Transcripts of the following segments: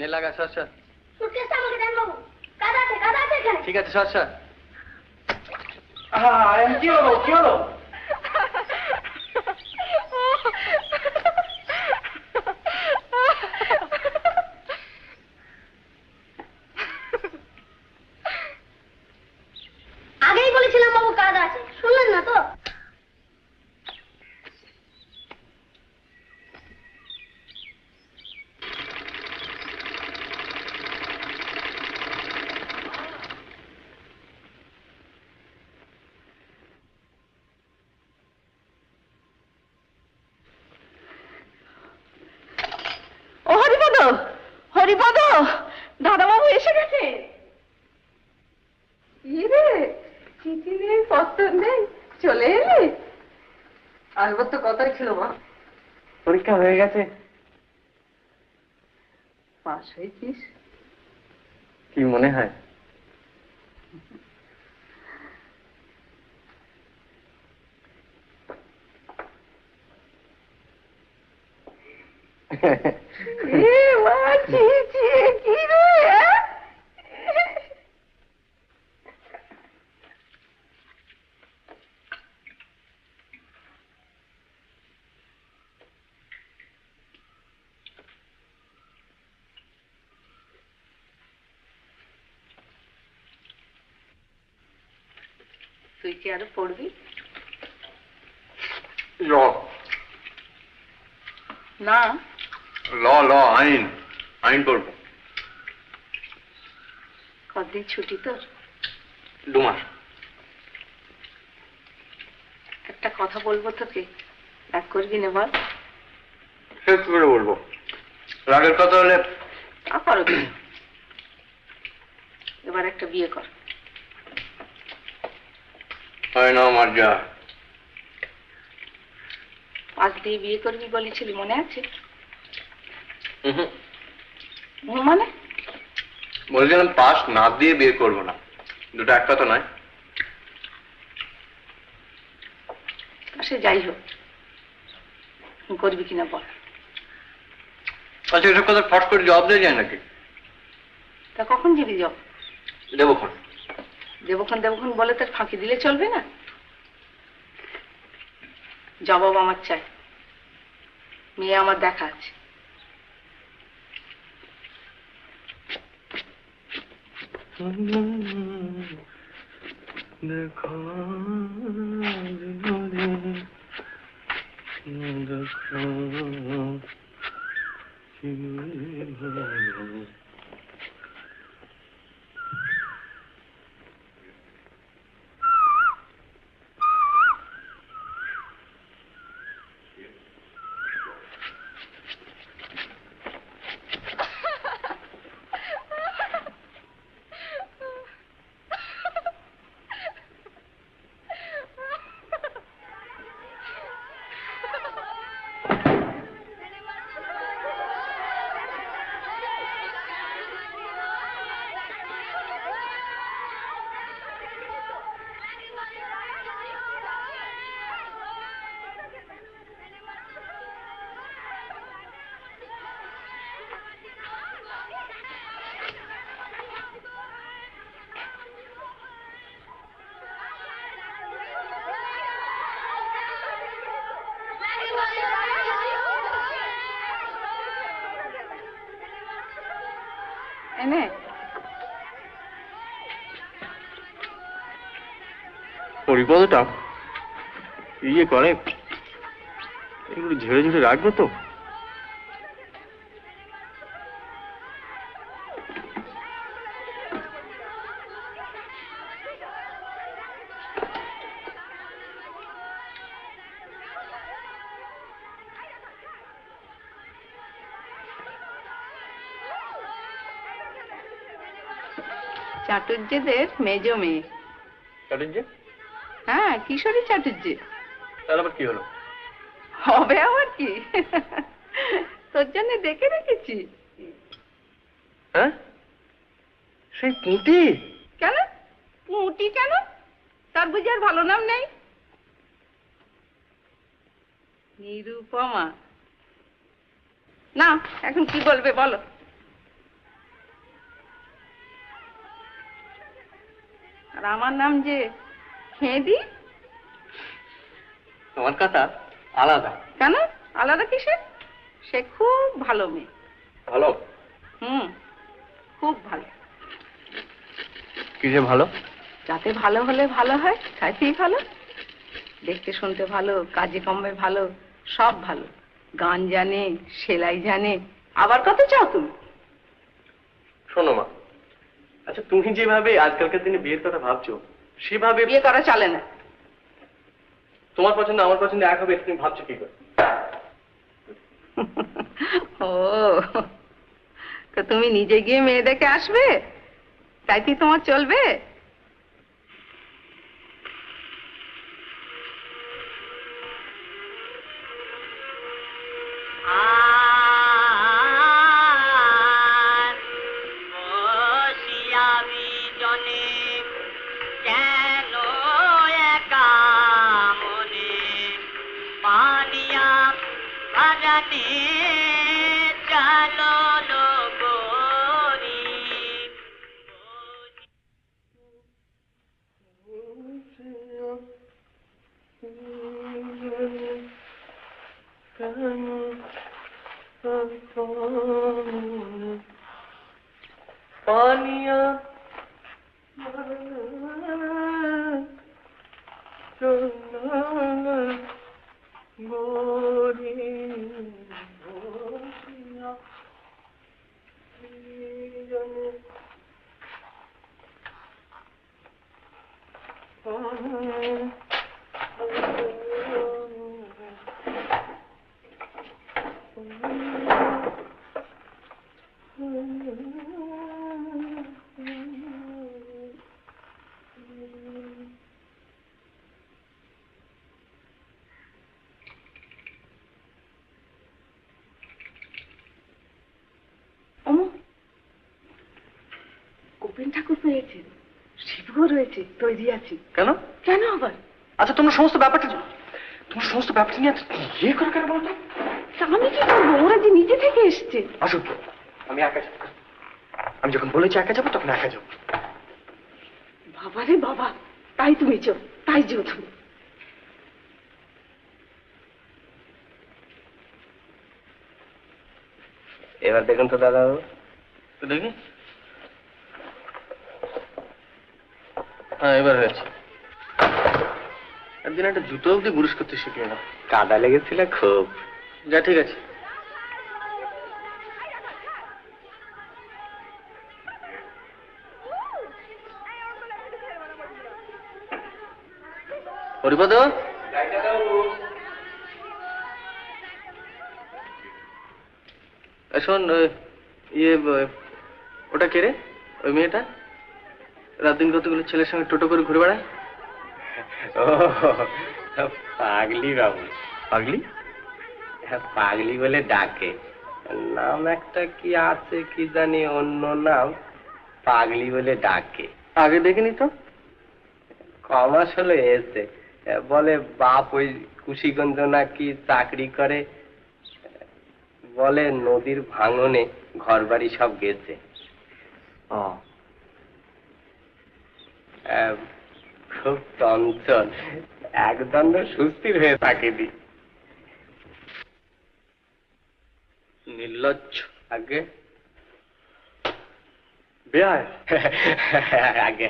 নে লাগা, সর সর। সুটকেসটা আমাকে দেন বাবু। কাদা আছে এখানে। ঠিক আছে, সর সর। কি হলো, কি হলো? আগেই বলেছিলাম বাবু কাদা আছে, শুনলেন না তো? ও হরিপদ, হরিপদ, দাদাবাবু এসে গেছে। কি রে, চিঠি নেই, পত্র নেই, চলে এলি? আসবার তো কথাই ছিল মা। পরীক্ষা হয়ে গেছে। পাস হয়েছিস? কি মনে হয়? কি রে? তুই কি আরো পড়বি? ল না, ল ল আইন, আইন পড়বো। কদিন ছুটি তোর? 2 মাস। একটা কথা বলবো তোকে, রাগ করবি না বল? শেষ করে বলবো, রাগের কথা হলে। তা করো কি, এবার একটা বিয়ে কর। হয় না আমার যা। পাশ দিয়ে বিয়ে করবি বলেছিলি, মনে আছে? হুম, মানে বলছিলাম পাস না দিয়ে বিয়ে করবো না, দুটো এক কথা নয়। সে যাই হোক, করবি কিনা বল। আচ্ছা, এসব কথা ফট করে জবাব দিয়ে যায় নাকি? তা কখন যাবি জব? দেবক্ষণ। দেবক্ষণ বলে তার ফাঁকি দিলে চলবে না। জবাব আমার চাই, মেয়ে আমার দেখা আছে। দেখো এনে হরিপদটা ইয়ে করে, এগুলো ঝেড়ে ঝেড়ে রাখবো তো। চাটুর্যেদের মেজ মেয়ে। চাটুর্য? হ্যাঁ, কিশোরী চাটুর্য। তাহলে আবার কি হলো? হবে আবার কি, তোর জন্য দেখে রেখেছি। হ্যাঁ, সেই পুঁটি? কেন পুঁটি? কেন, তার বুঝি আর ভালো নাম নেই? নিরুপমা। না, এখন কি বলবে বলো? আর আমার নাম যে হেদি। তোমার কথা আলাদা। কেন আলাদা কিসে? সে খুব ভালো মেয়ে। ভালো? খুব ভালো। কি যে ভালো? যাতে ভালো হলে ভালো হয়, তাইতেই ভালো। দেখতে শুনতে ভালো, কাজে কর্মে ভালো, সব ভালো। গান জানে, সেলাই জানে, আবার কত চাও তুমি? শোনো মা, আচ্ছা তুমি যেভাবে আজকালকার দিনে বিয়ের কথা ভাবছো সেভাবে বিয়ে করা চলে না। তোমার পছন্দ আমার পছন্দ এক হবে, তুমি ভাবছো কি করে? ও, তো তুমি নিজে গিয়ে মেয়ে দেখে আসবে, তাইতেই তোমার চলবে? পানিয়া গোপেন ঠাকুর পেয়েছেন, শিবও রয়েছে, তৈরি আছি। কেন? কেন আবার? আচ্ছা তোমার সমস্ত ব্যাপারটা নিয়ে ইয়ে করে কেন বলতো? তা আমি কি করবো? ওরা যে নিজে থেকে এসছে। আসুন, আমি একা যাবো। আমি যখন বলেছি একা যাবো তখন একা যাবো। বাবা রে বাবা, তাই তুমি চো, তাই যেও তুমি। এবার দেখুন তো দাদা, দেখি। হ্যাঁ, এবার হয়েছে। একদিন একটা জুতো অব্দি বুরুশ করতে শিখলে না। কাদা লেগেছিল খুব। যা, ঠিক আছে। হরিপদ, শোন, ইয়ে ওটা কে রে? ওই মেয়েটা রাত দিন কতগুলো ছেলের সঙ্গে টোটো করে ঘুরে বেড়ায়? ও পাগলি বাবু। পাগলি? পাগলি বলে ডাকে, নাম একটা কি আছে কি জানি, অন্য নাম, পাগলি বলে ডাকে। আগে দেখিনি তো। কমাস হলো এসে, বলে বাপ ওই কুশিগঞ্জ নাকি চাকরি করে, বলে নদীর ভাঙনে ঘর বাড়ি সব গেছে। খুব চঞ্চল, একদণ্ড সুস্থির হয়ে থাকে দি। নির্লজ্জ। আগে বেয়ায়। আগে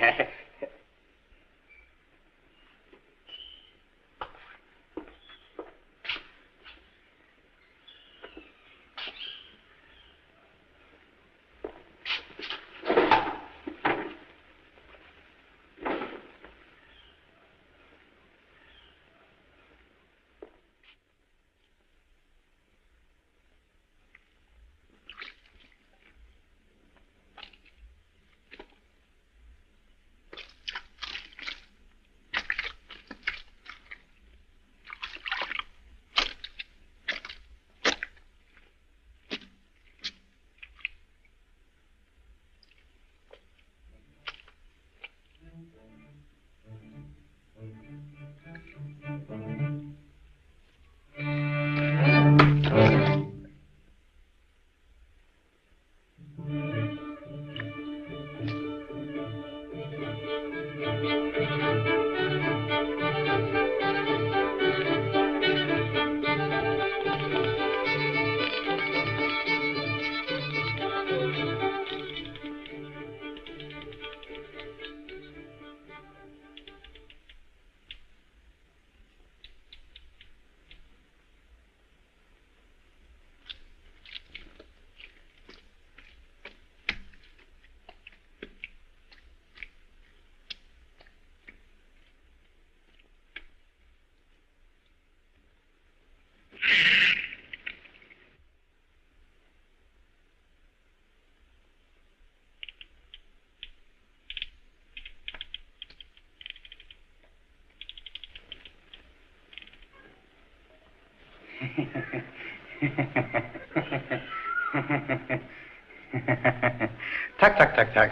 থাক থাক থাক থাক,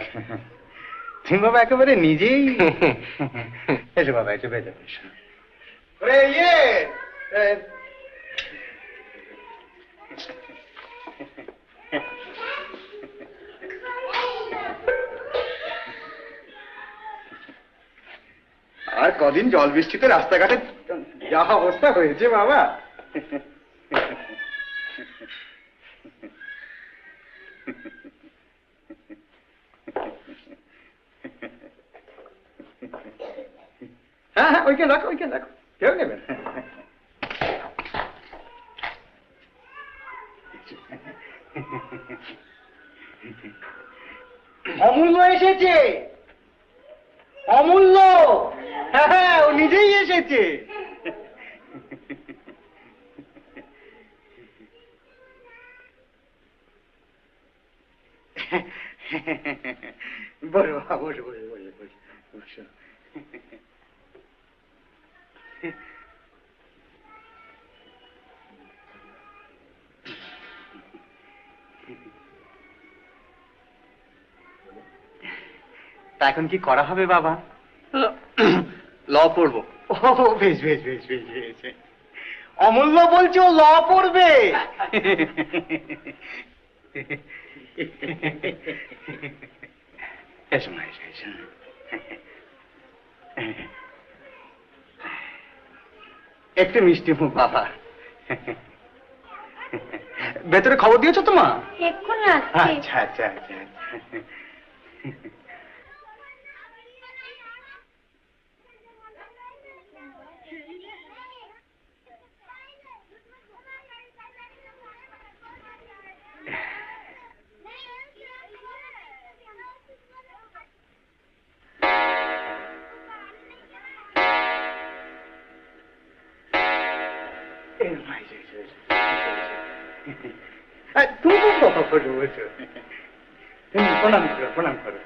তুমি বাবা একেবারে নিজেই। এসো বাবা, এসো বেজে এসো। আর কদিন জল বৃষ্টিতে রাস্তাঘাটে যা অবস্থা হয়েছে বাবা। হ্যাঁ হ্যাঁ, ওইখানে রাখো, ওইখানে রাখো, কেউ নেবেন। অমূল্য এসেছে, অমূল্য। হ্যাঁ হ্যাঁ, ও নিজেই এসেছে। বসো বাবা, বসো বসো বসো বসো বসো। তা এখন কি করা হবে বাবা? ল পড়বো। ও বেশ বেশ বেশ বেশ বেশ। অমূল্য বলছে ও ল পড়বে। এসো না, এসো এসো। একটু মিষ্টি মুখ বাবা। ভেতরে খবর দিয়েছো তো মা? এক্ষুনি আসছি। আচ্ছা আচ্ছা আচ্ছা আচ্ছা। তুমি বাবা বসো বসো, প্রণাম করো প্রণাম করো।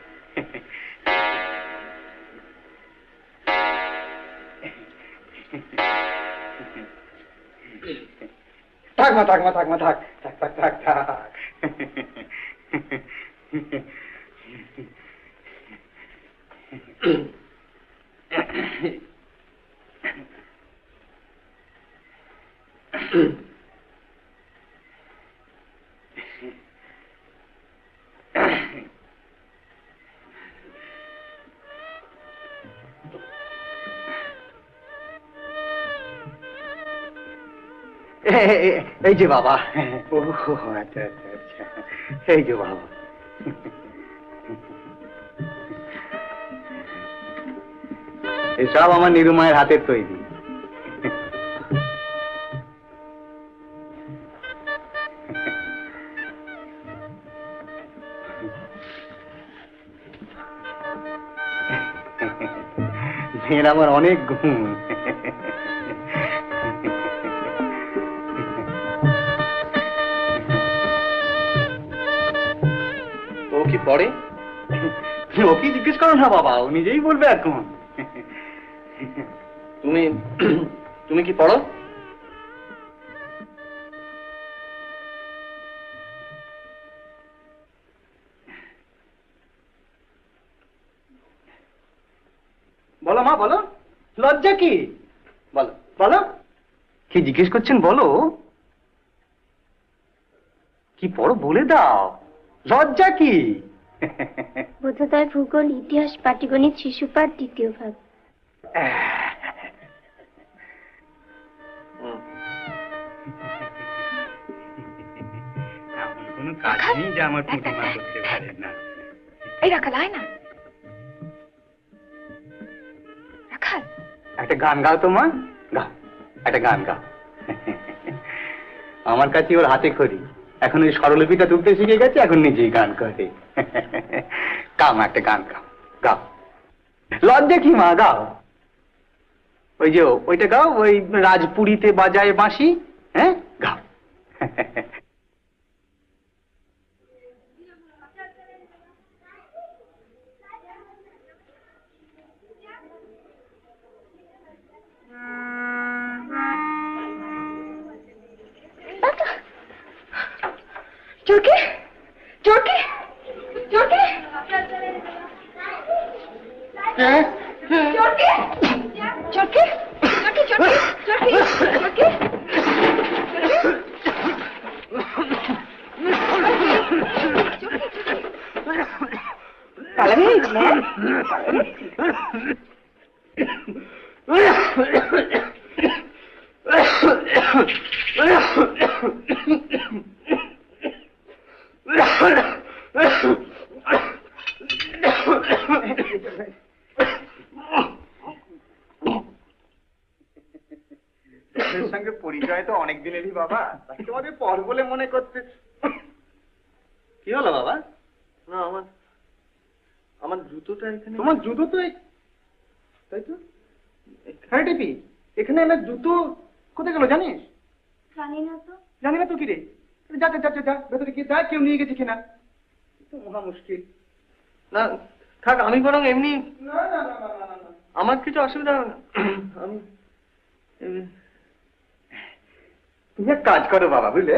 থাক মা, থাক মা, থাক মা, থাক থাক থাক থাক থাক। এই যে বাবা। ও আচ্ছা আচ্ছা আচ্ছা, এই যে বাবা। এসব আমার নিরুমায়ের হাতের তৈরি। মেয়ের আমার অনেক গুণ। ও কি পড়ে? ওকে জিজ্ঞেস করো না বাবা, ও নিজেই বলবে এখন। তুমি তুমি কি পড়ো? বলো মা, বলো, লজ্জা কি? বলো বলো, কি জিজ্ঞেস করছেন বলো। কি পড়ো বলে দাও, লজ্জা কি? বোধোদয়, ভূগোল, ইতিহাস, পাটিগণিত, শিশুপাঠ, দ্বিতীয় ভাগ। এমন কোনো কাজ নেই যা আমার প্রতিমা করতে পারে না। এই রাখাল, আয় না রাখাল। একটা গান গাও তো মা, গাও একটা গান গাও। আমার কাছে ওর হাতে খড়ি, এখন ওই স্বরলিপিটা তুলতে শিখে গেছে, এখন নিজেই গান করে। গাও মা, একটা গান গাও, গাও। লজ্জা কি মা, গাও। ওই যে ওইটা গাও, ওই রাজপুরীতে বাজায় বাঁশি, হ্যাঁ গাও। চোরকে চোরকে চোরকে চোরকে চোরকে চোরকে চোরকে চোরকে পালাবি তোদের সঙ্গে পরিচয় তো অনেক দিনেরই বাবা, তাই তোমাদের পর বলে মনে করতে। কি হলো বাবা? না আমার আমার জুতোটা এখানে। তোমার জুতো তো তাই তো। হ্যাঁ টিপি, এখানে আমার জুতো কোথায় গেল জানিস? জানি না তো। জানি না তো কি রে? যা যা যা যা ভেতরে গিয়ে দেখ কেউ নিয়ে গেছে কিনা। তো মহা মুশকিল। না থাক, আমি বরং এমনি। না না না না না না, আমার কিছু অসুবিধা হবে না। আমি তুমি এক কাজ করো বাবা, বুঝলে?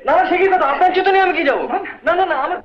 না না, সে কি কথা, আপনার জুতো নিয়ে আমি কি যাবো? না না না, আমার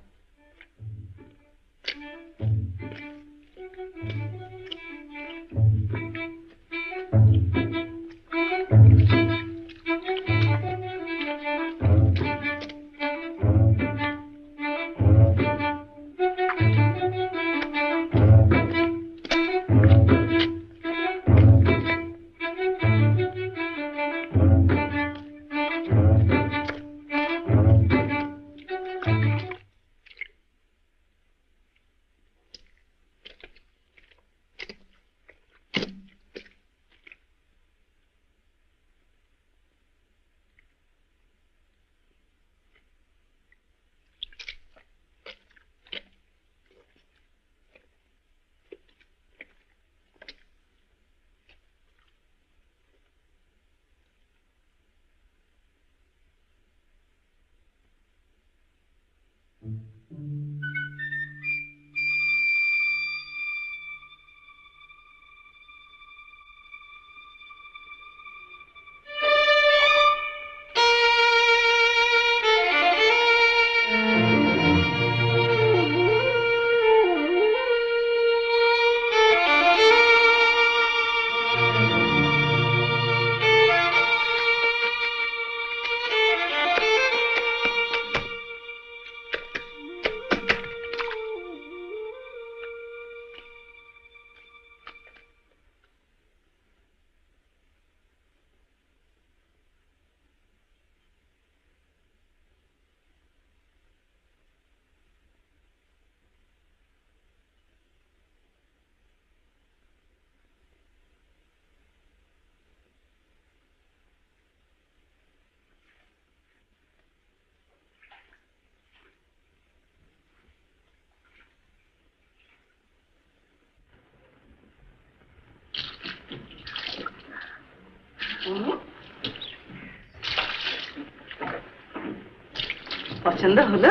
পছন্দ হলো?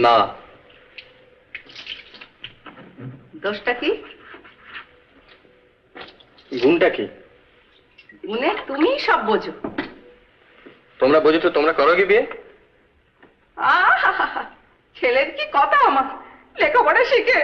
না। দোষটা কি? গুণটা কি? গুণে তুমি সব বোঝো। তোমরা বোঝো তো তোমরা করো কি বিয়ে? আহা, ছেলের কি কথা, আমার লেখাপড়া শিখে।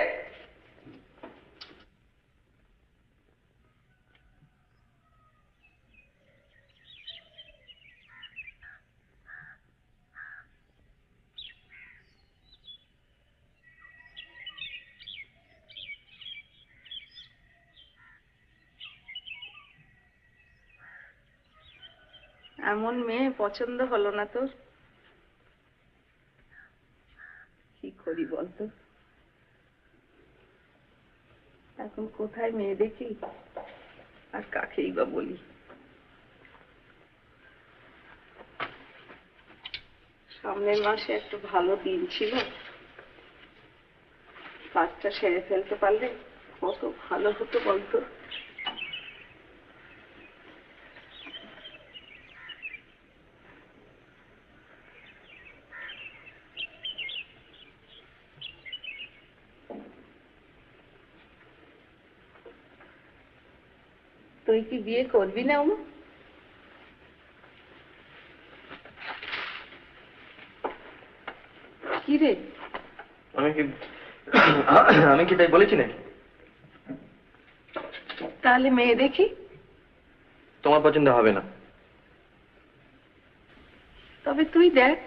এমন মেয়ে পছন্দ হলো না তোর? কি করি বলতো? এখন কোথায় মেয়ে দেখি আর কাকেই বা বলি? সামনের মাসে একটু ভালো দিন ছিল, কাজটা সেরে ফেলতে পারলে কত ভালো হতো বলতো। তুই কি বিয়ে করবি না? আমি কি আমি কি তাই বলেছি নাকি? তাহলে মেয়ে দেখি। তোমার পছন্দ হবে না। তবে তুই দেখ।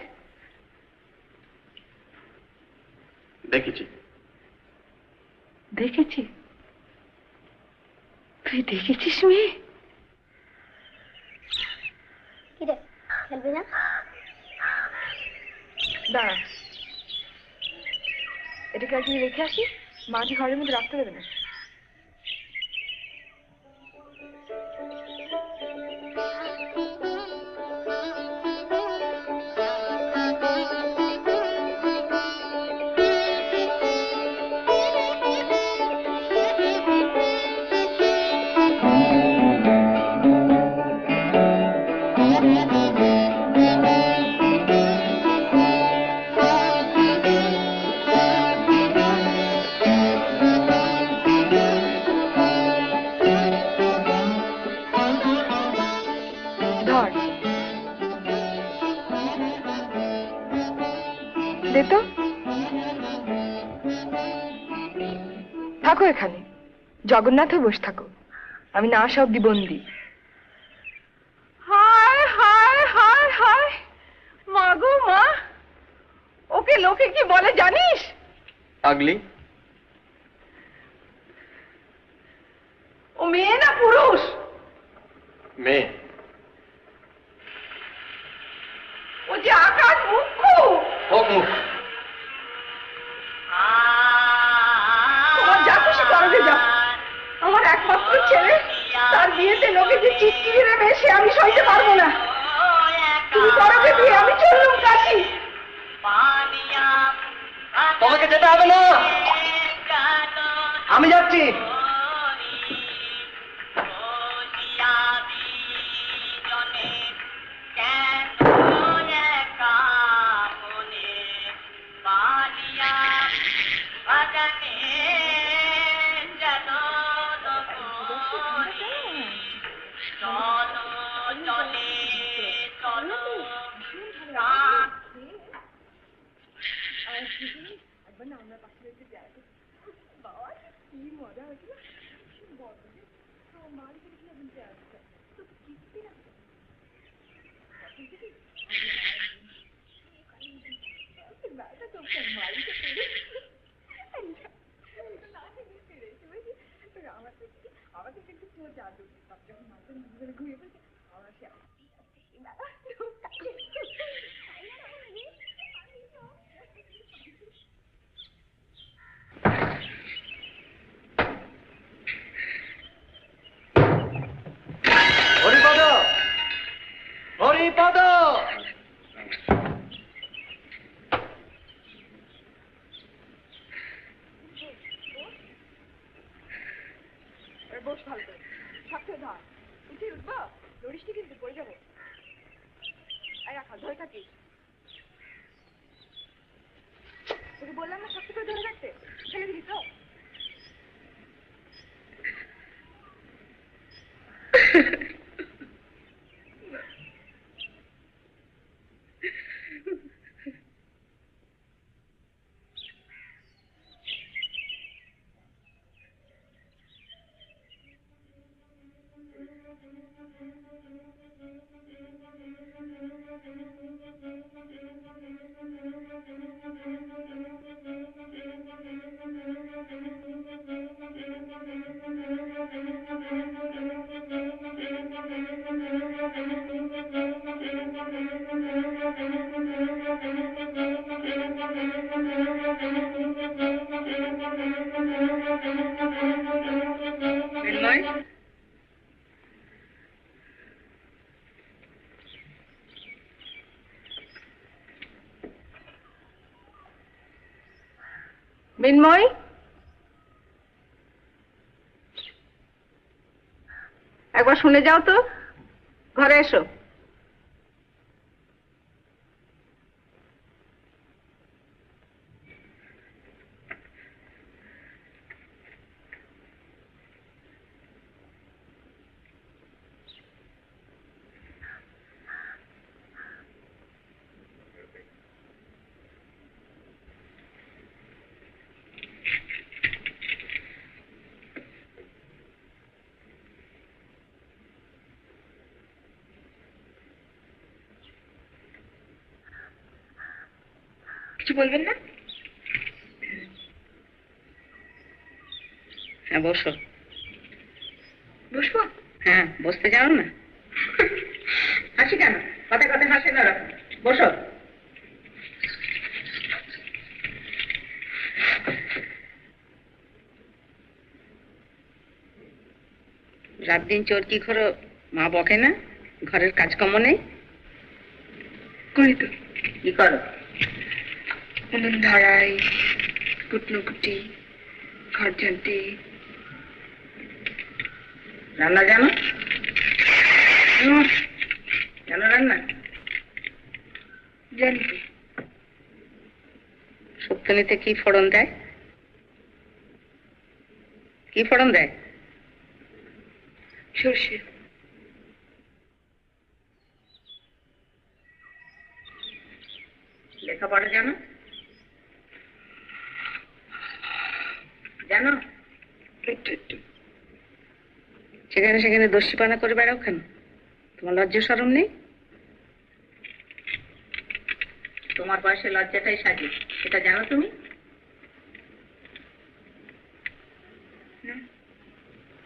দেখেছি। দেখেছি? তুই দেখেছিস মেয়ে? কিরে, খেলবি না? দাঁড়া, এটাকে আজকে রেখে আসি, মা কি ঘরের মধ্যে রাখতে দেবে না? ধর, দে তো। থাকো এখানে, জগন্নাথও বসে থাকো, আমি না আসা অব্দি বন্দি। হায় হায় হায় হায়, মা গো মা, ওকে লোকে কি বলে জানিস? পাগলি। ও মেয়ে না পুরুষ? মেয়ে। ও যে আকাশ মুখ্য। হোক মুখ। তোমার যা খুশি করো গে যাও। আমার একমাত্র ছেলে, তার বিয়েতে লোকে যে চিৎকিরি দেবে সে আমি সইতে পারবো না। তুমি করো গে বিয়ে, আমি চললুম কাশি। তোমাকে যেতে হবে না, আমি যাচ্ছি। হরিপদ, হরিপদ। বস ভালো করে, সাথে ধর, উঠে উঠবো, লড়িসটি কিন্তু পড়ে যাবো। আর রাখা ধরে থাকিস, তোকে বললাম না শক্ত করে ধরে রাখতে, ফেলে দিবি তো? মিন্ময়, একবার শুনে যাও তো, ঘরে এসো। কিছু বলবেন না? হ্যাঁ বসো। বসবো? হ্যাঁ বসতে জানো না? হাসি কেন? কথা কথা হাসে না রাখো। বসো। রাত দিন চোরকি করো, মা বকে না? ঘরের কাজকর্ম নেই? করি তো। কি করো? উনুন ধরাই, কুটনো কুটি, ঘর ঝাঁটি। রান্না জানো? জানো রান্না? জানি তো। শুক্তনিতে কি ফোড়ন দেয়? কি ফোড়ন দেয়? সর্ষে। লেখাপড়া জানো? জানো? একটু একটু। সেখানে সেখানে দস্যিপানা করে বেড়াও কেন? তোমার লজ্জা শরম নেই? তোমার বয়সে লজ্জাটাই সাজি, এটা জানো তুমি? না।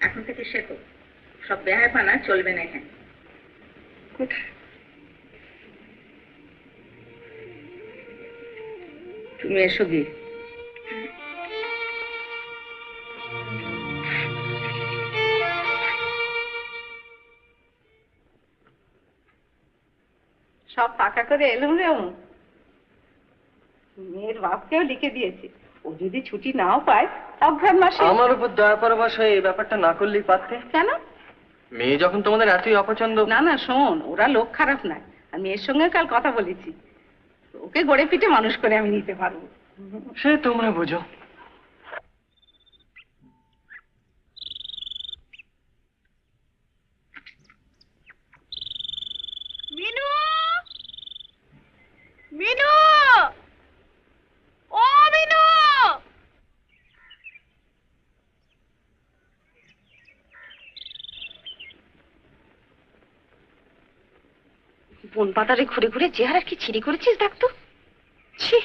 এখন থেকে শেখো, সব বেহায়পানা চলবে না এখানে। কোথায়? তুমি এসো গিয়ে। সব ফাঁকা করে এলুম রে অমু। মেয়ের বাপকেও লিখে দিয়েছে, ও যদি ছুটি নাও পায় অঘ্রাণ মাসে। আমার উপর দয়া পরবাস হয়ে এই ব্যাপারটা না করলেই পারতে। কেন? মেয়ে যখন তোমাদের এতই অপছন্দ। না না শোন, ওরা লোক খারাপ না। আমি মেয়ের সঙ্গে কাল কথা বলেছি, ওকে গড়ে পিঠে মানুষ করে আমি নিতে পারবো। সে তোমরা বুঝো। মিনু! মিনু! ও মিনু! বন পাতারে ঘুরে ঘুরে চেহারা কি ছিঁড়ি করেছিস দেখ তো। ছি,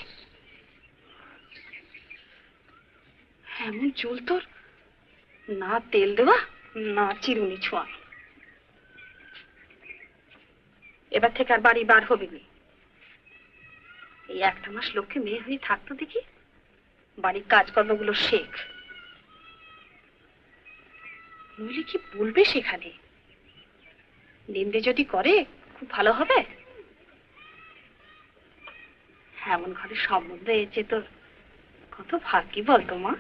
এমন চুল তোর, না তেল দেওয়া না চিরুনি ছোঁয়া। এবার থেকে আর বাড়ি বার হবি না। এই একটা মাস লোককে মেয়ে হয়ে থাকতো দেখি, বাড়ির কাজকর্মগুলো শেখ, নইলে কি বলবে সেখানে। নিন্দে যদি করে খুব ভালো হবে। এমন ঘরে সম্বন্ধ এসেছে তোর, কত ভাগ্যি বলতো মা।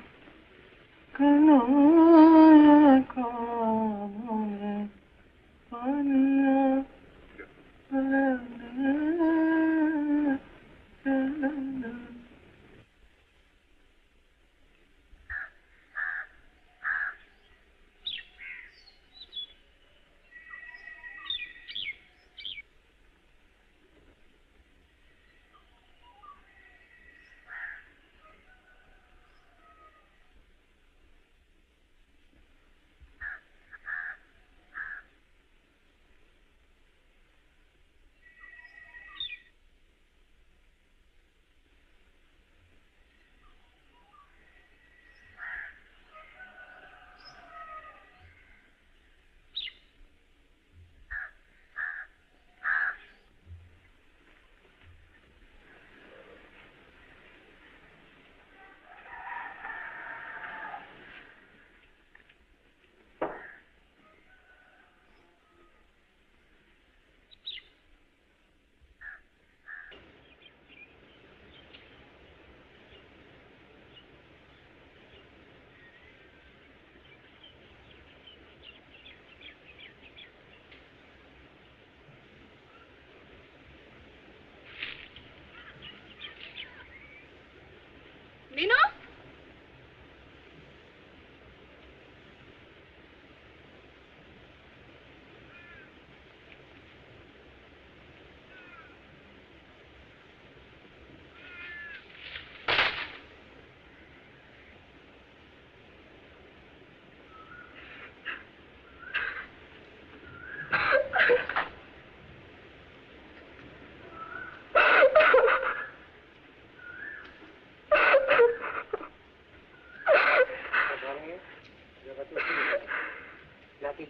মিনু!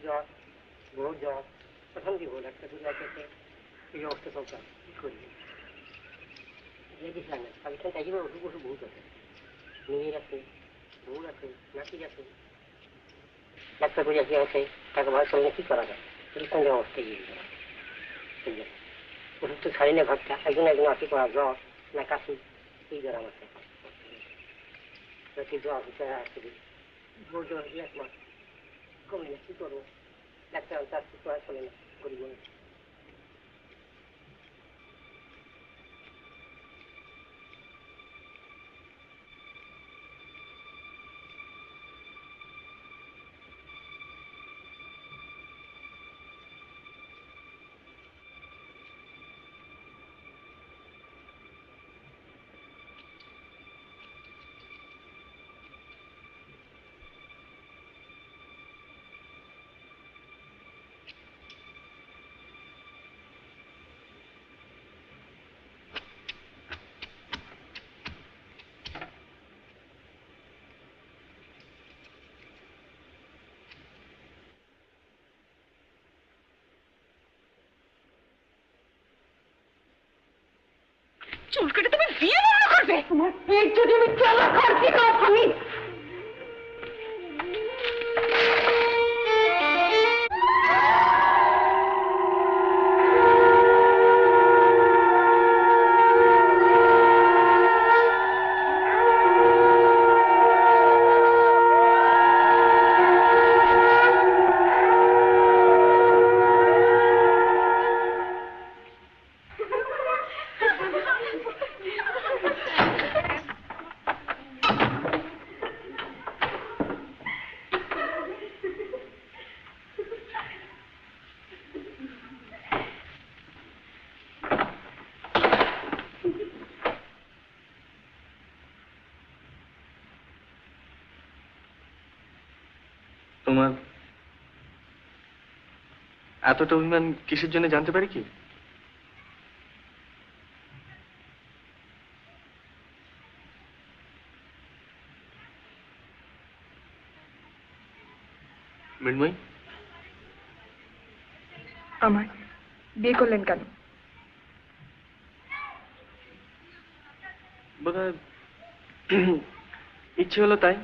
জ্বর, বউ জ্বর, প্রথম কি বল একটা দুটো আছে এই অবস্থা চলছে কি করি দেখলাম না পাকিস্তান চাইবে ওষুধ ওষুধ বহুত আছে মেয়ের আছে বউ আছে নাতি আছে ডাক্তার করে আছে টাকা ভাড়া চললে কি করা যায় পাকিস্তানের অবস্থা গিয়ে ওষুধ তো ছাড়ি না ঘরটা একজন একজন আসি করা জ্বর না কাশি এই জ্বর আমার জ্বর ভিতরে আসছে বউ জ্বর এক মাস কমে না কি করবো ডাক্তার তার কি করা চলে না গরিব চুল কেটে তুমি বিয়ে বন্ধ করবে তোমার পেট যদি আমি চলা করতে আমি তোমার এতটা অভিমান কিসের জন্য জানতে পারি কি? মৃন্ময়ী, আমার বিয়ে করলেন কেন? বোধহয় ইচ্ছে হলো তাই।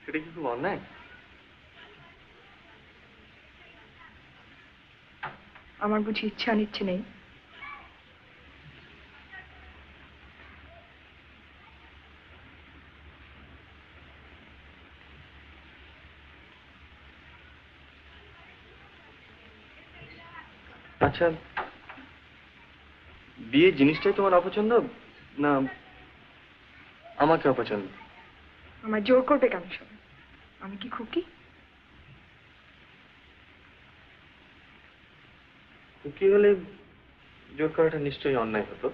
সেটা কি খুব অন্যায়? আমার বুঝি ইচ্ছে অনিচ্ছে নেই? আচ্ছা, বিয়ে জিনিসটাই তোমার অপছন্দ না আমাকে অপছন্দ? আমার জোর করবে কেন সব? আমি কি খুকি? খুকি হলে জোর করাটা নিশ্চয়ই অন্যায় হতো।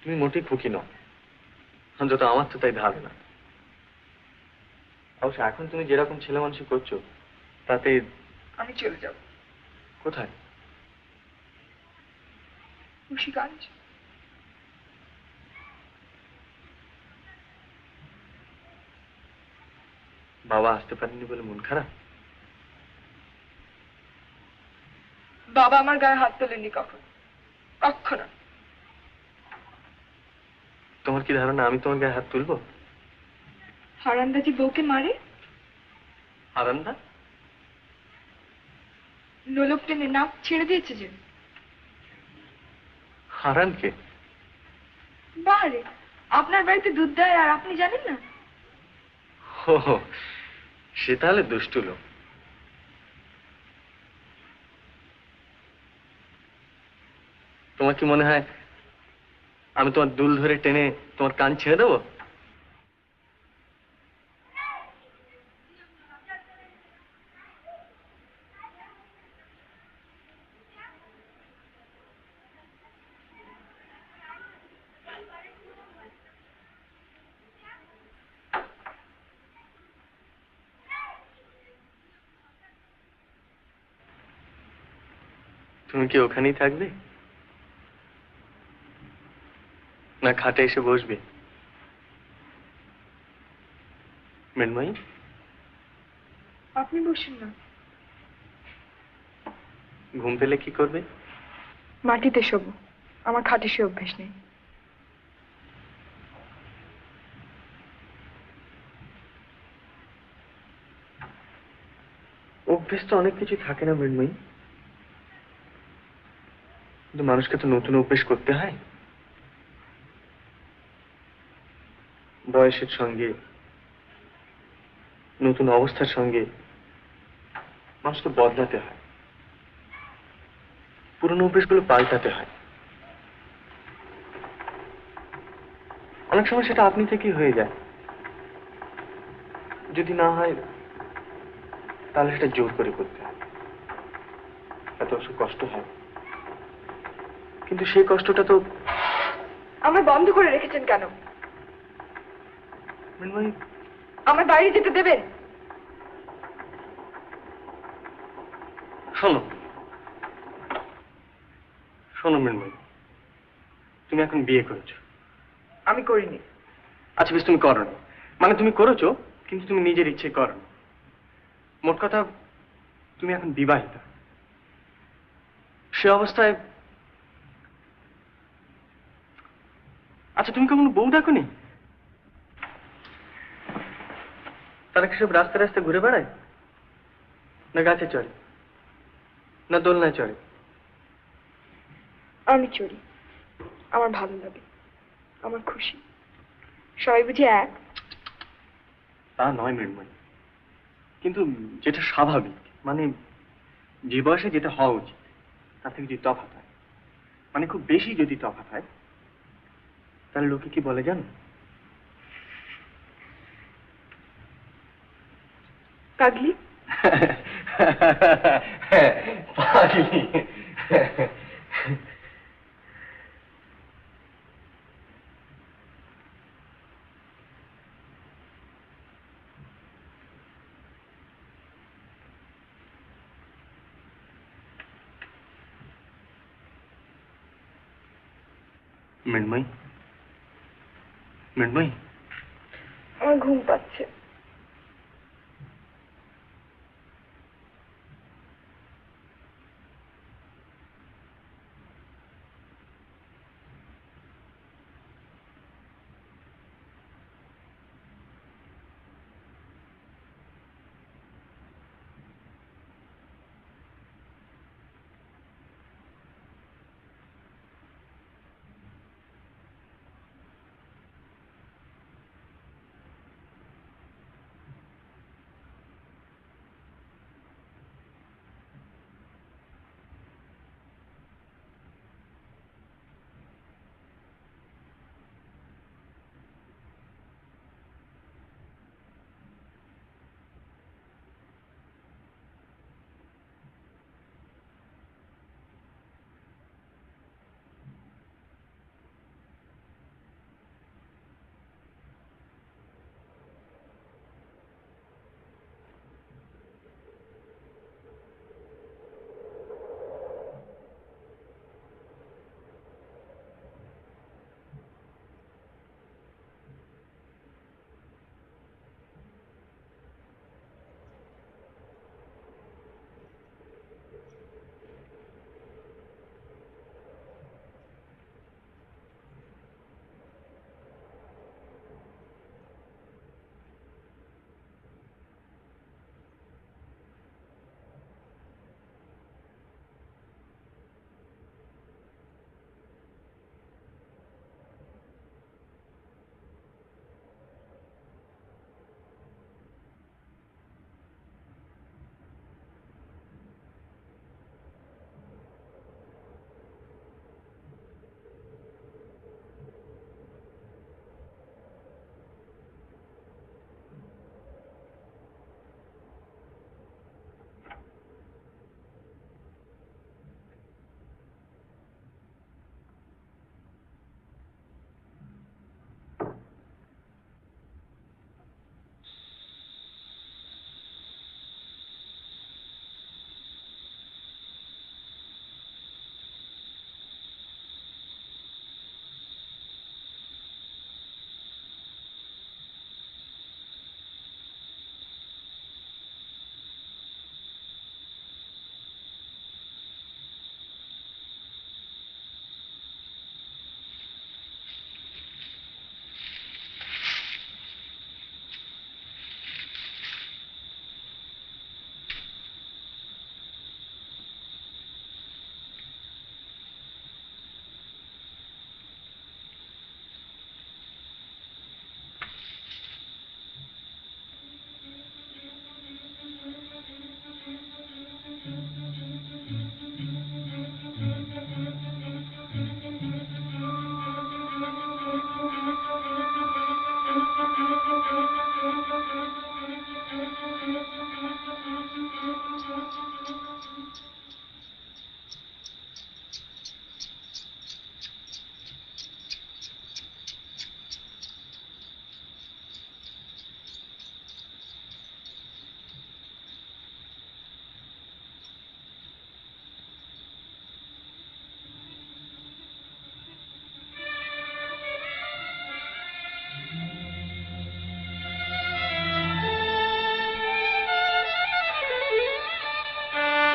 তুমি মোটেই খুকি নও, অন্তত আমার তো তাই ধারণা। অবশ্য এখন তুমি যেরকম ছেলে মানুষ করছো তাতে আমি চলে যাব। কোথায়? মুন্সিগঞ্জ। বাবা আসতে পারেননি বলে মন খারাপ? বাবা আমার গায়ে হাত তোলেননি কখন, কখনো। তোমার কি ধারণা আমি তোমার গায়ে হাত তুলবো? হারান্দাজি বউকে মারে, হারান্দা লোলক টেনে নাক ছেড়ে দিয়েছে যে। হারানকে? বারে আপনার বাড়িতে দুধ দেয় আর আপনি জানেন না? ও, সে তাহলে দুষ্টু লোক। তোমার কি মনে হয় আমি তোমার দুল ধরে টেনে তোমার কান ছেড়ে দেবো? তুমি কি ওখানেই থাকবে না খাটে এসে বসবে? মৃন্ময়ী, আপনি বসুন না। ঘুম পেলে কি করবে? মাটিতে শোবো, আমার খাটে সে অভ্যেস নেই। অভ্যেস তো অনেক কিছু থাকে না মৃন্ময়ী, কিন্তু মানুষকে তো নতুন অভ্যেস করতে হয়। বয়সের সঙ্গে, নতুন অবস্থার সঙ্গে মানুষকে বদলাতে হয়, পুরনো অভ্যেসগুলো পাল্টাতে হয়। অনেক সময় সেটা আপনি থেকেই হয়ে যায়, যদি না হয় তাহলে সেটা জোর করে করতে হয়, তাতে অবশ্য কষ্ট হয়, কিন্তু সেই কষ্টটা তো। আমার বন্ধ করে রেখেছেন কেন? মৃন্ময়ী, আমার বাইরে যেতে দেবেন? শোনো শোনো মৃন্ময়ী, তুমি এখন বিয়ে করেছো। আমি করিনি। আচ্ছা বেশ, তুমি করো, মানে তুমি করেছো কিন্তু তুমি নিজের ইচ্ছে করো। মোট কথা, তুমি এখন বিবাহিতা। সে অবস্থায়, আচ্ছা তুমি কখনো বউ দেখোনি? তারা কি সব রাস্তায় রাস্তায় ঘুরে বেড়ায়, না গাছে চড়ে, না দোলনায় চড়ে? আমি চড়ি, আমার ভালো লাগে, আমার খুশি। সবাই বুঝি এক? তা নয় মৃন্ময়ী, কিন্তু যেটা স্বাভাবিক, মানে যে বয়সে যেটা হওয়া উচিত তার থেকে যদি তফাৎ হয়, মানে খুব বেশি যদি তফাৎ হয়, তাহলে লোকে কি বলে জানো? পাগলি। পাগলি। মৃন্ময়ী, মৃন্ময়ী, আমার ঘুম পাচ্ছে।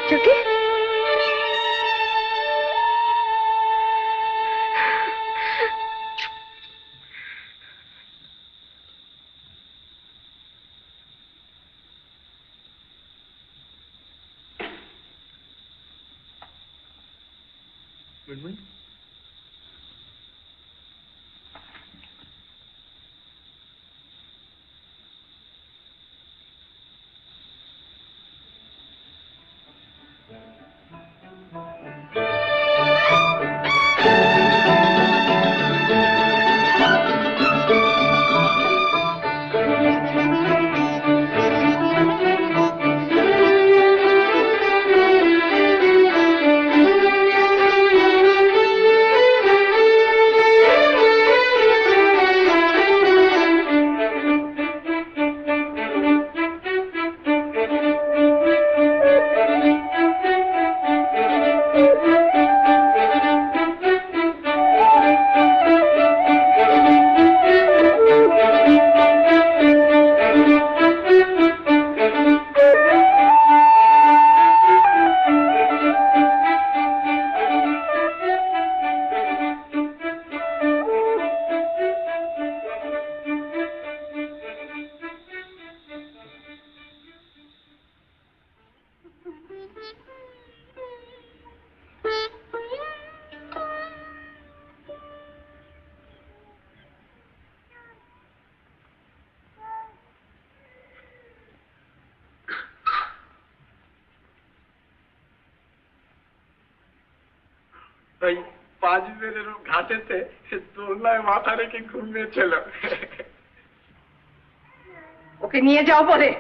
চুকি মৃন্ময়ী, ওই 5 বেলের ঘাটেতে দোলনায় মাথা রেখে ঘুমিয়েছিল। ওকে নিয়ে যাও বলে।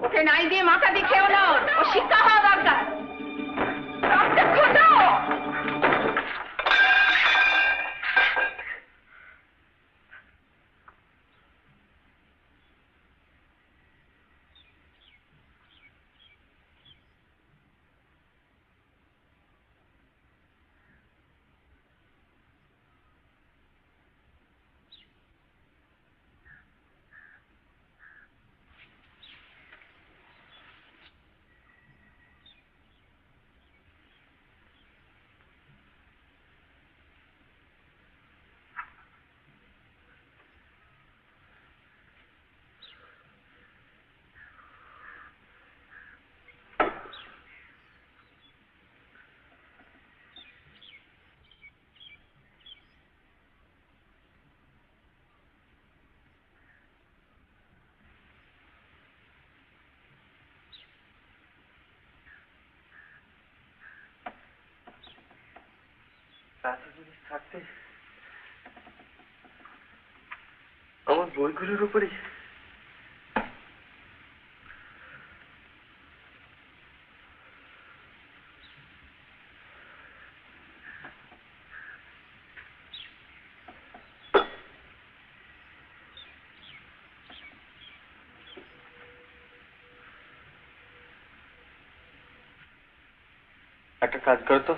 ওকে নাই দিয়ে মাথা দিয়ে খেও না, ও শিক্ষা হওয়া দরকার। এত জিনিস থাকতে আমার বইগুলোর উপরে একটা কাজ করো তো,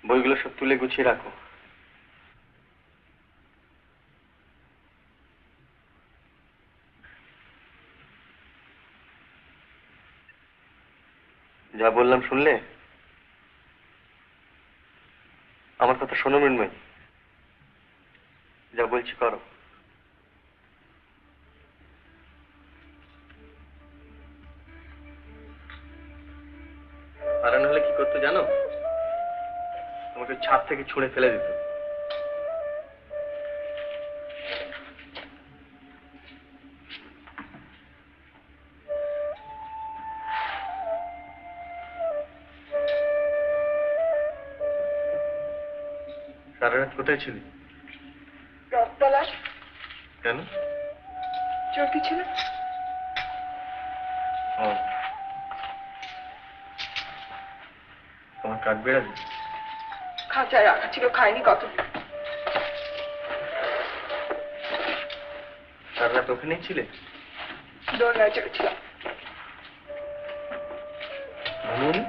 বইগুলো সব তুলে গুছিয়ে রাখো। যা বললাম শুনলে? আমার কথা শোনো মৃন্ময়ী, যা বলছি করো। আর হলে কি করতে জানো? তোমাকে ছাদ থেকে ছুঁড়ে ফেলে দিত। সারা রাত কোথায় ছিলি? রথতলা কেন? চোরকি ছিল। ও, তোমার কাঠ বেড়ালি? খাঁচায় রাখা ছিল, খাইনি কত। সারা রাত ওখানেই ছিলে? দোলনায় চড়েছিলাম। ঘুমোনি?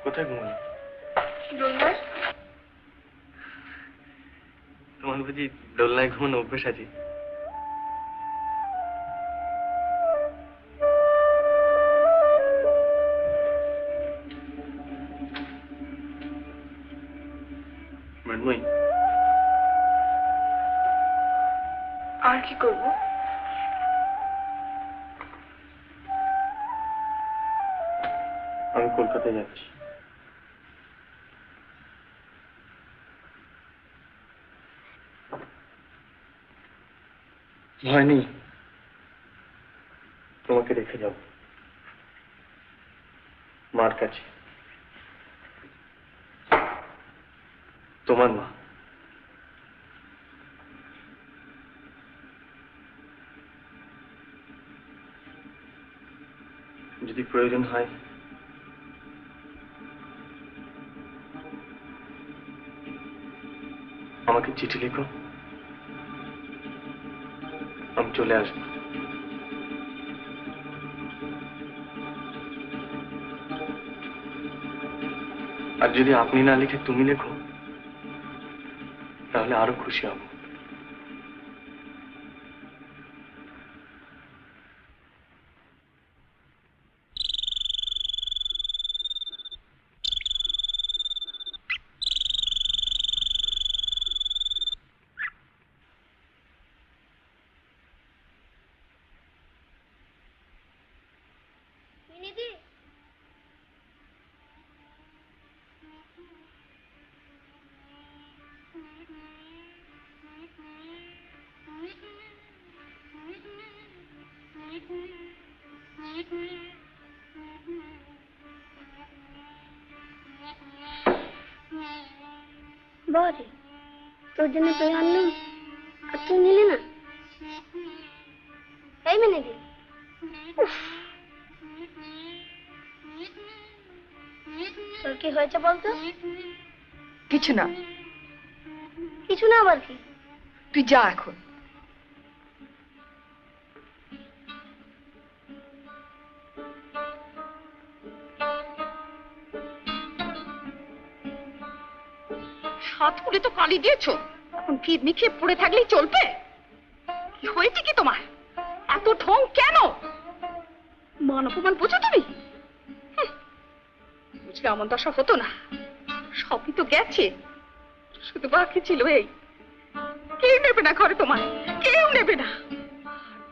কোথায় ঘুমোনি? দোলনায়। তোমার বুঝি দোলনায় ঘুমানো অভ্যেস আছে? মৃন্ময়ী, আর কি করবো? আমি কলকাতায় যাচ্ছি। ভয় নেই, তোমাকে রেখে যাব মার কাছে। তোমার মা। যদি প্রয়োজন হয় আমাকে চিঠি লিখো, আমি চলে আসবো। আর যদি আপনি না লিখে তুমি লেখো তাহলে আরো খুশি হব। বাবারে, তোর জন্য তুই আনলাম আর তুই নিলি না। এই মেনে দি। তোর কি হয়েছে বলতো? কিছু না। কিছু না আবার কি? তুই যা এখন। হাত পুড়ে তো কালি দিয়েছো, এখন কিডনি খেয়ে পড়ে থাকলেই চলবে? কি হয়েছে কি তোমার? এত ঢং কেন? মান অপমান বুঝো তুমি? বুঝলে এমন দশা হতো না। সবই তো গেছে, শুধু বাকি ছিল এই। কেউ নেবে না ঘরে তোমার, কেউ নেবে না।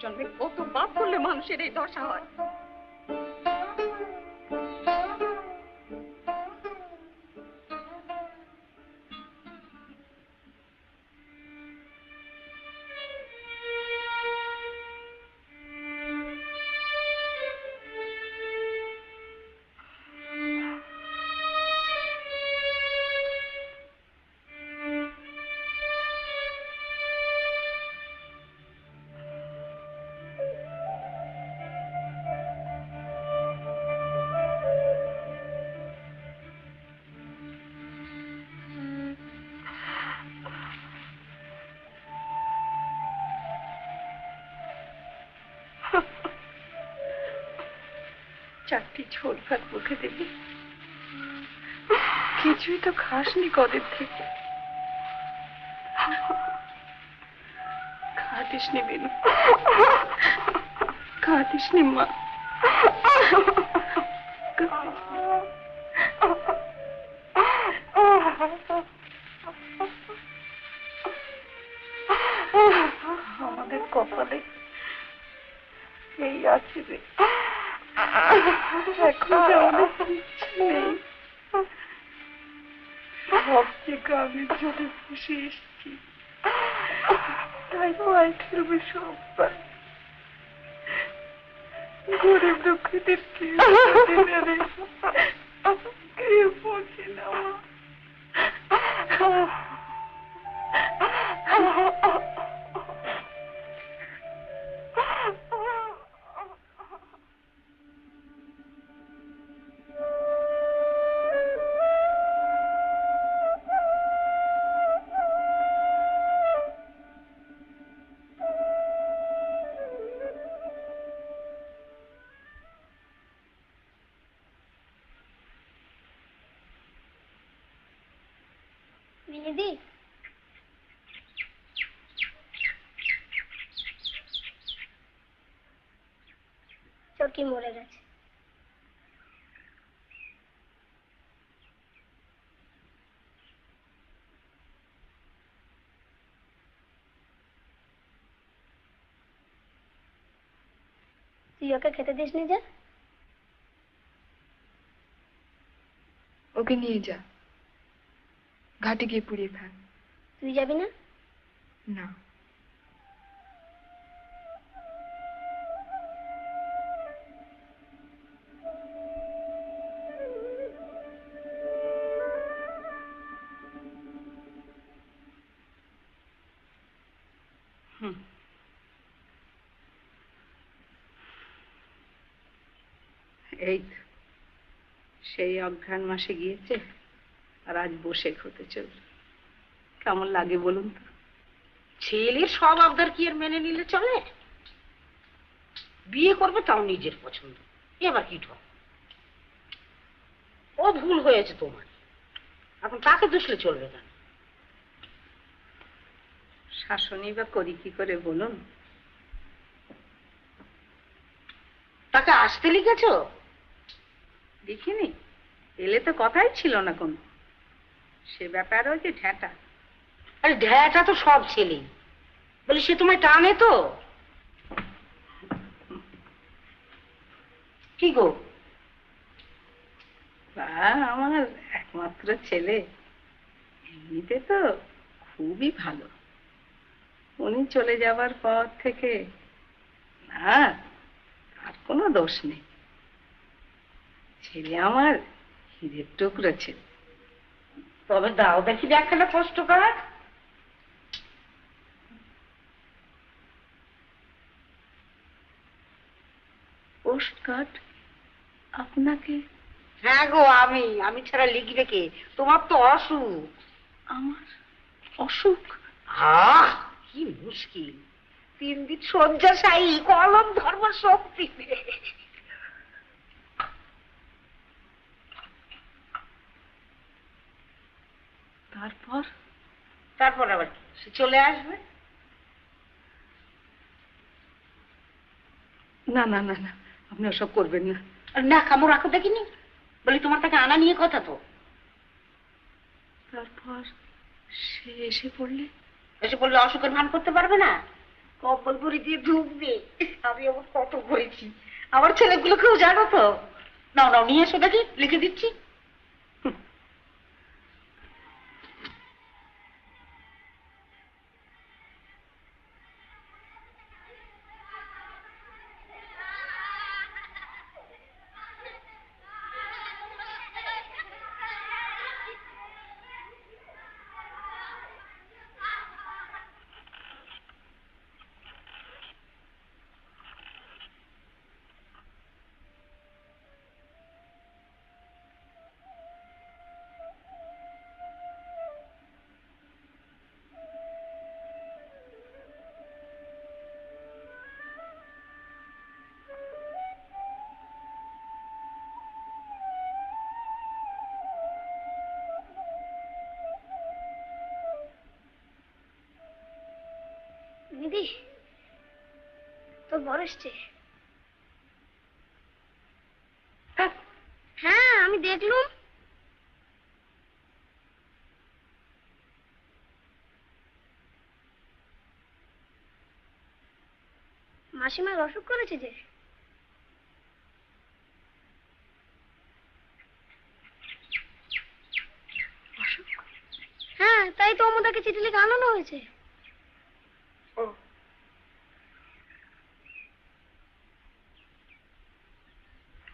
জন্মে কত পাপ করলে মানুষের এই দশা হয়। 4টি ঝোল ভাত মুখে দিবি, কিছুই তো খাসনি কদের থেকে। খাটিস নি বিনু, খাটিস নি মা। আমাদের কপালে এই আছে রে, এখন যে আমাদের কিচ্ছু নেই। সব যে গ্রামের জলে বসে এসছি, তাই পায়ে খেলবে সবাই। গরিব দুঃখীদের কেউ বোঝে না মা। মিনিদি, চরকি মরে গেছে। তুই ওকে খেতে দিস নি যে? ওকে নিয়ে যা, ঘাটে গিয়ে পুড়িয়ে খান। তুই যাবি না? না, এই তো, সেই অঘ্রাণ মাসে গিয়েছে আর আজ বসে হতে চলল। কেমন লাগে বলুন তো? ছেলের সব আবদার কি আর মেনে নিলে চলে? বিয়ে করবে তাও নিজের পছন্দ, এবার কি ঠক? ও ভুল হয়েছে তোমার, এখন তাকে দুষলে চলবে না। শাসনই বা করি কি করে বলুন? তাকে আসতে লিখেছ? দেখিনি, এলে তো কথাই ছিল না কোনো। সে ব্যাপার ওই যে ঢ্যাঁটা। আরে ঢ্যাটা তো সব ছেলে, বলি সে তোমায় টানে তো। কি গো? আমার একমাত্র ছেলে, এমনিতে তো খুবই ভালো। উনি চলে যাবার পর থেকে না, আর কোনো দোষ নেই। ছেলে আমার হীরের টুকরো ছেলে। তবে দাও দেখি একখানা কষ্ট করার। পোস্ট কার্ড আপনাকে? হ্যাঁ গো, আমি ছাড়া লিখবে কে? তোমার তো অসুখ। আমার অসুখ? আহ, কি মুশকিল! 3 দিন শয্যাশায়ী, কলম ধর্ম শক্তি নেই। তারপর আবার কি? সে চলে আসবে। না না না না, আপনি ওসব করবেন না। আর না, কামড় রাখো দেখিনি, বলি তোমার তাকে আনা নিয়ে কথা তো। তারপর সে এসে পড়লে? এসে বললে অসুখের ভান করতে পারবে না, কম্বল ভরি দিয়ে ঢুকবে। আমি আবার কত করেছি, আমার ছেলেগুলোকেও জানো তো। নাও নাও, নিয়ে এসো দেখি, লিখে দিচ্ছি। দিদি, তোর বর এসছে। হ্যাঁ, আমি দেখলুম। মাসিমার অসুখ করেছে যে। হ্যাঁ, তাই তো অমুদাকে চিঠি লিখে আনানো হয়েছে। ও,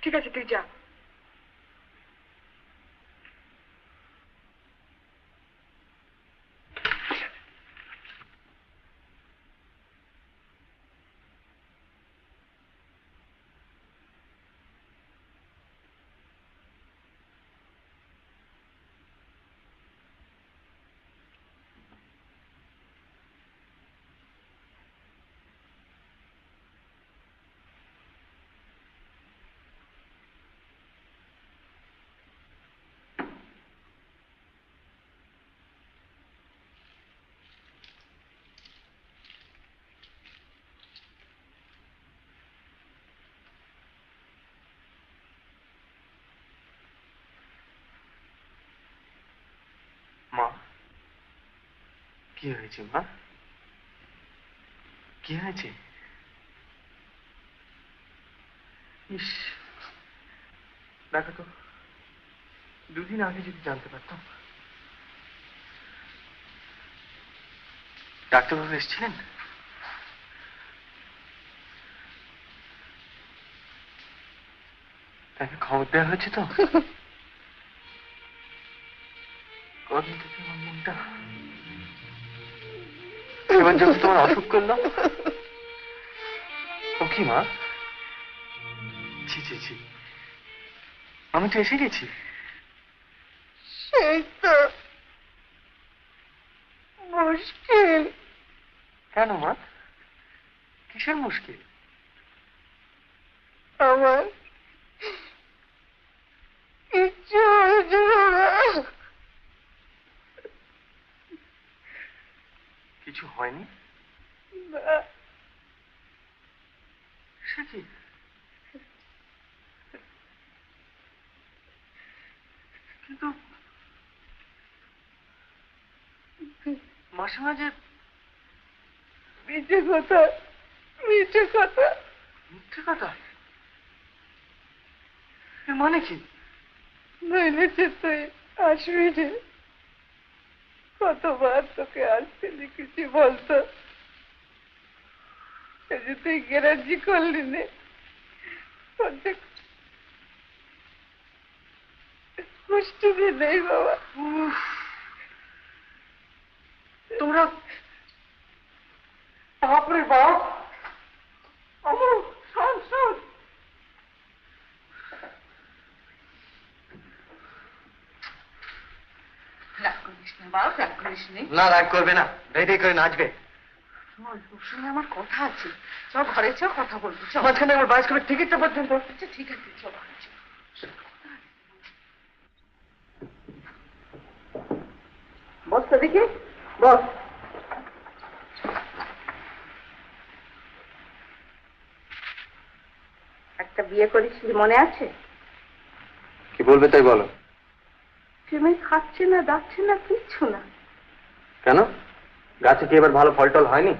ঠিক আছে, তুই যা। মা, কি হয়েছে মা? কি হয়েছে? ইস, দেখো তো, দুদিন আগে যদি জানতে পারতাম। ডাক্তারবাবু এসেছিলেন? তাকে খবর দেওয়া হয়েছে তো? কদিন থেকে আমার মনটা, এবার যখন তোমার অসুখ করলো। ও কি মা? ছি ছি ছি, আমি তো এসে গেছি। সেই তো মুশকিল। কেন মা, কিসের মুশকিল? আমার কিচ্ছু হয়েছিল না। কিছু হয়নি? না, সে কি? কিন্তু মাসে মাঝে মিথ্যে কথা, মিথ্যে কথা। মিথ্যে কথা? এর মানে কি? নইলে যে তুই আসবি রে। কতবার তোকে আসতে লিখেছি বলতো, এই যে তুই গ্যারাজি করলি নে। কষ্ট নেই বাবা। উফ, তোমরা, বাপরে বাপ। শোন শোন, রাগ করিস না বাবা, রাগ করিস নে। না, রাগ করবে না, ধেই ধেই করে নাচবে। শোন, তোর সঙ্গে আমার কথা আছে। চল ঘরে চ, কথা বলবি। চল। মাঝখানে আমার বায়োস্কোপের টিকিটটা পর্যন্ত। আচ্ছা ঠিক আছে, চল ঘরে চ। বস তো দেখি, বস। একটা বিয়ে করেছিলি মনে আছে? কি বলবে তাই বলো। প্রেমে খাচ্ছে না, যাচ্ছে না, কিচ্ছু না। কেন, গাছে কি এবার ভালো ফল টল হয়নি?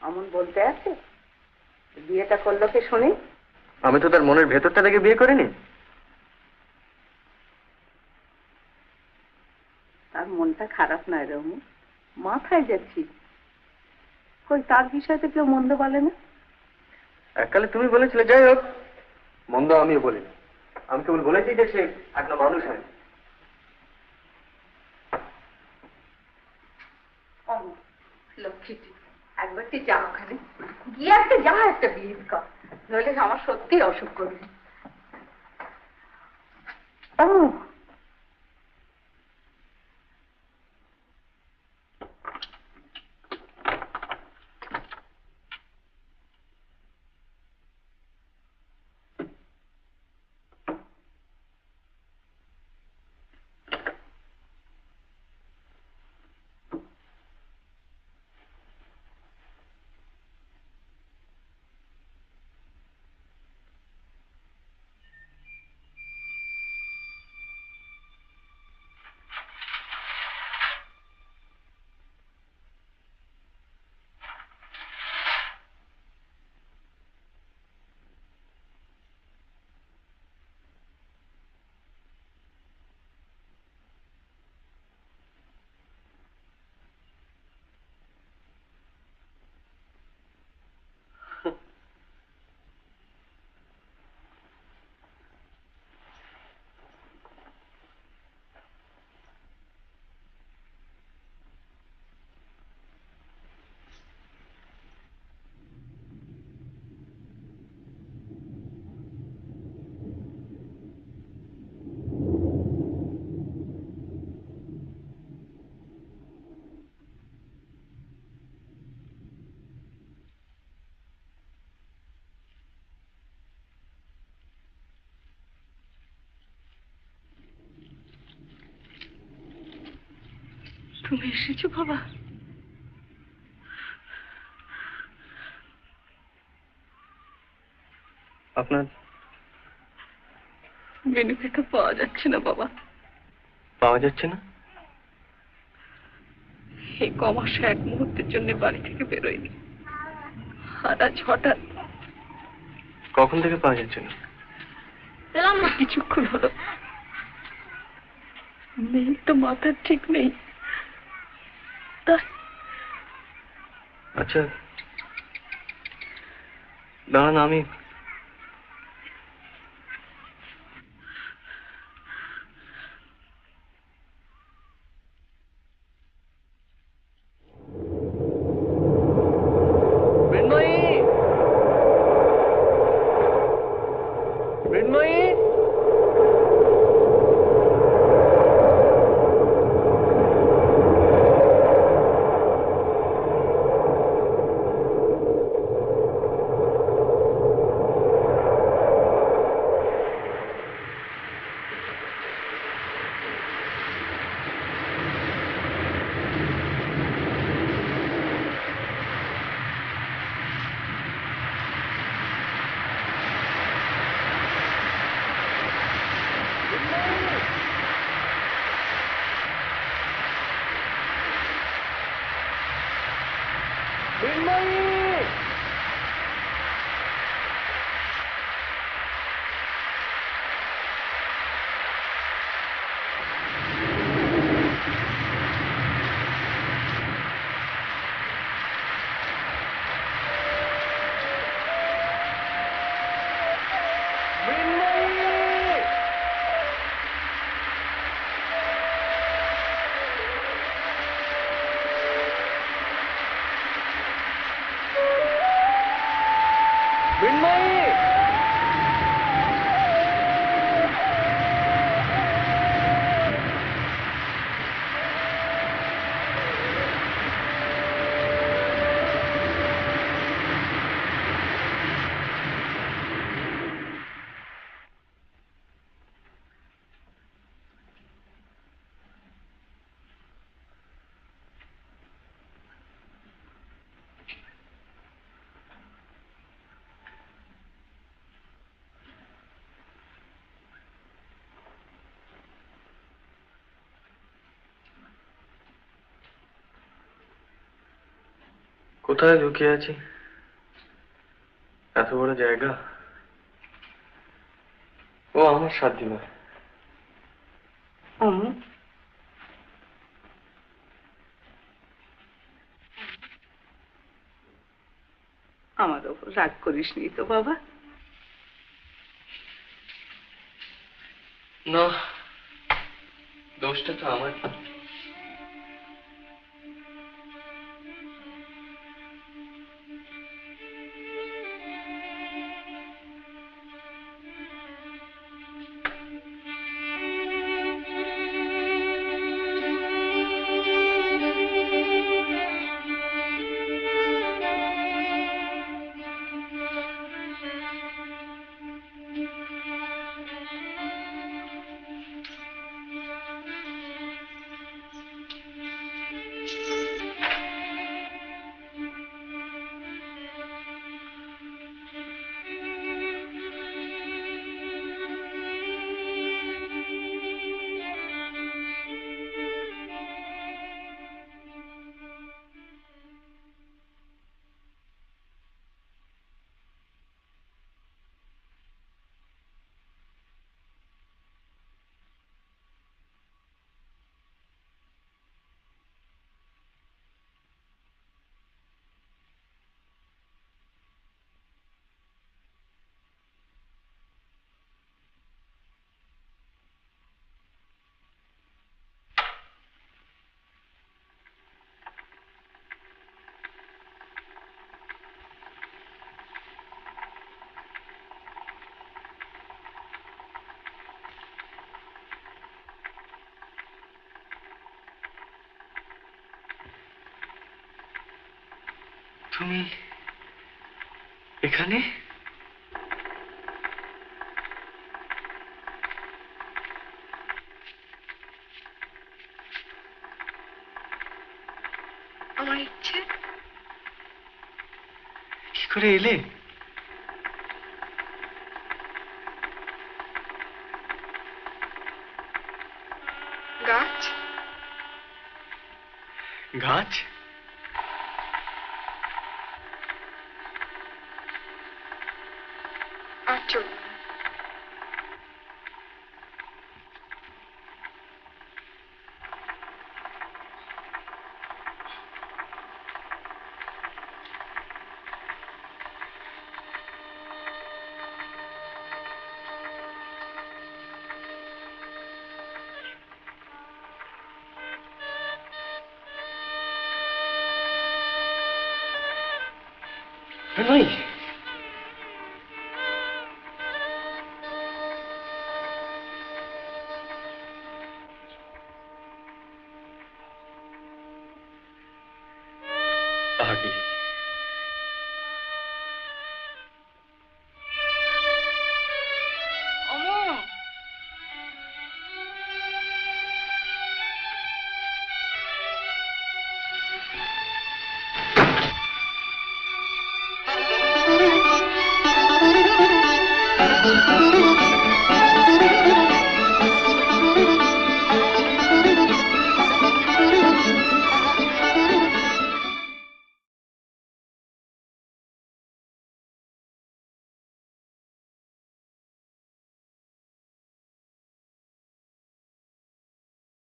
অমন বলতে আছে, বিয়েটা করলো কে শুনি? আমি তো তার মনের ভেতরটা দেখে বিয়ে করিনি। তার মনটা খারাপ নয় রমু, মাথায় যাচ্ছি। কই তার বিষয়ে তো কেউ মন্দ বলে না। এককালে তুমি বলেছিলে, যাই হোক, মন্দ আমিও বলিনি। আমি কেবল বলেছি যে সে একটা মানুষ হয়। লক্ষ্মীটি, একবার তুই যা ওখানে গিয়ে একটা বিয়ে কর, নইলে আমার সত্যি অসুখ করবে। তুমি এসেছো বাবা? আপনার বেনুকে তো পাওয়া যাচ্ছে না বাবা। পাওয়া যাচ্ছে না? এই কমাসে এক মুহূর্তের জন্য বাড়ি থেকে বেরোয়নি, আর আজ হঠাৎ। কখন থেকে পাওয়া যাচ্ছে না? পেলাম না। কিছুক্ষণ হলো। মেয়ে তো মাথার ঠিক নেই। আচ্ছা দাঁড়ান, আমি কোথায় লুকিয়ে আছি? এত বড় জায়গা। ও আমার সাধ্য নয়। আমার ওপর রাগ করিস নি তো বাবা? না, দোষটা তো আমার। তুমি এখানে? ইচ্ছে। কি করে এলে? গাছ, গাছ? আর চলবে না। নই, পাগলি।